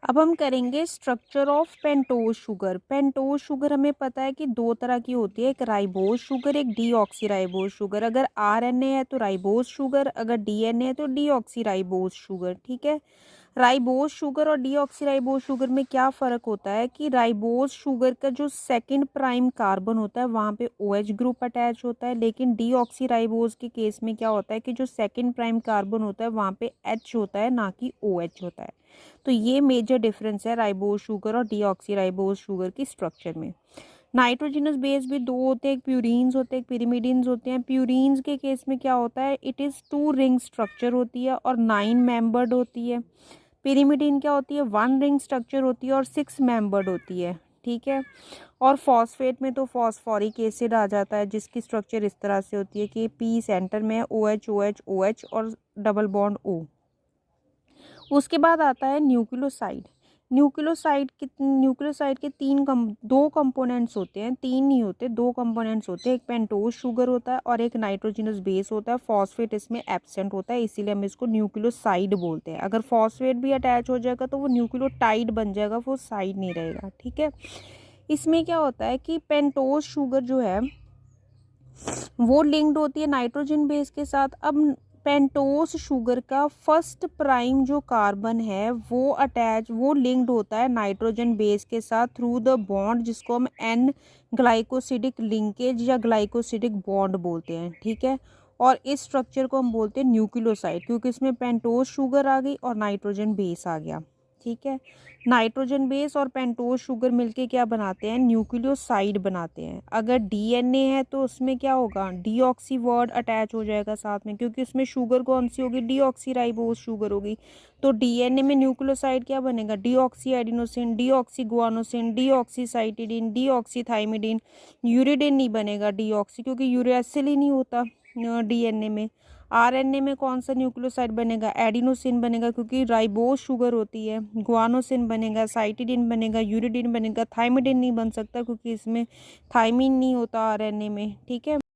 अब हम करेंगे structure of pentose sugar. Pentose sugar हमें पता है कि दो तरह की होती है, एक राइबोज शुगर, एक डीऑक्सीराइबोज शुगर। अगर आरएनए है तो राइबोज शुगर, अगर डीएनए है तो डीऑक्सीराइबोज शुगर। ठीक है। राइबोज शुगर और डीऑक्सीराइबोज शुगर में क्या फ़र्क होता है कि राइबोज शुगर का जो सेकंड प्राइम कार्बन होता है वहाँ पे OH ग्रुप अटैच होता है, लेकिन डीऑक्सीराइबोज के केस में क्या होता है कि जो सेकंड प्राइम कार्बन होता है वहाँ पे H होता है, ना कि OH होता है। तो ये मेजर डिफरेंस है राइबोज शुगर और डीऑक्सीराइबोज शुगर की स्ट्रक्चर में। नाइट्रोजिनस बेस भी दो होते हैं, एक प्यूरीन्स होते हैं, एक पिरिमिडिन्स होते हैं। प्यूरीन्स के केस में क्या होता है, इट इज़ 2 रिंग स्ट्रक्चर होती है और 9 मेंबर्ड होती है। पिरिमिडिन क्या होती है, 1 रिंग स्ट्रक्चर होती है और 6 मेंबर्ड होती है। ठीक है। और फॉस्फेट में तो फॉस्फोरिक एसिड आ जाता है जिसकी स्ट्रक्चर इस तरह से होती है कि P सेंटर में है, OH OH OH और डबल बॉन्ड O। उसके बाद आता है न्यूक्लियोसाइड। न्यूक्लियोसाइड के दो कंपोनेंट्स होते हैं, तीन नहीं होते, दो कंपोनेंट्स होते हैं। एक पेंटोज शुगर होता है और एक नाइट्रोजिनस बेस होता है। फॉस्फेट इसमें एब्सेंट होता है, इसीलिए हम इसको न्यूक्लियोसाइड बोलते हैं। अगर फॉस्फेट भी अटैच हो जाएगा तो वो न्यूक्लियोटाइड बन जाएगा, वो साइड नहीं रहेगा। ठीक है। इसमें क्या होता है कि पेंटोज शुगर जो है वो लिंक्ड होती है नाइट्रोजन बेस के साथ। अब पेंटोस शुगर का फर्स्ट प्राइम जो कार्बन है वो लिंक्ड होता है नाइट्रोजन बेस के साथ थ्रू द बॉन्ड, जिसको हम एन ग्लाइकोसिडिक लिंकेज या ग्लाइकोसिडिक बॉन्ड बोलते हैं। ठीक है। और इस स्ट्रक्चर को हम बोलते हैं न्यूक्लियोसाइड, क्योंकि इसमें पेंटोस शुगर आ गई और नाइट्रोजन बेस आ गया। ठीक है। नाइट्रोजन बेस और पेंटोज शुगर मिलके क्या बनाते हैं, न्यूक्लियोसाइड बनाते हैं। अगर डीएनए है तो उसमें क्या होगा, डीऑक्सी वर्ड अटैच हो जाएगा साथ में, क्योंकि उसमें शुगर कौन सी होगी, डीऑक्सीराइबोज शुगर होगी। तो डीएनए में न्यूक्लियोसाइड क्या बनेगा, deoxy adenosine, deoxy guanosine, deoxycytidine, deoxythymidine. Uridine नहीं बनेगा डीऑक्सी, क्योंकि यूरेसिल ही नहीं होता डीएनए में। आरएनए में कौन सा न्यूक्लियोसाइड बनेगा, एडिनोसिन बनेगा, क्योंकि राइबोज शुगर होती है। गुआनोसिन बनेगा, साइटिडिन बनेगा, यूरिडिन बनेगा। थाइमिडिन नहीं बन सकता क्योंकि इसमें थाइमिन नहीं होता आरएनए में। ठीक है।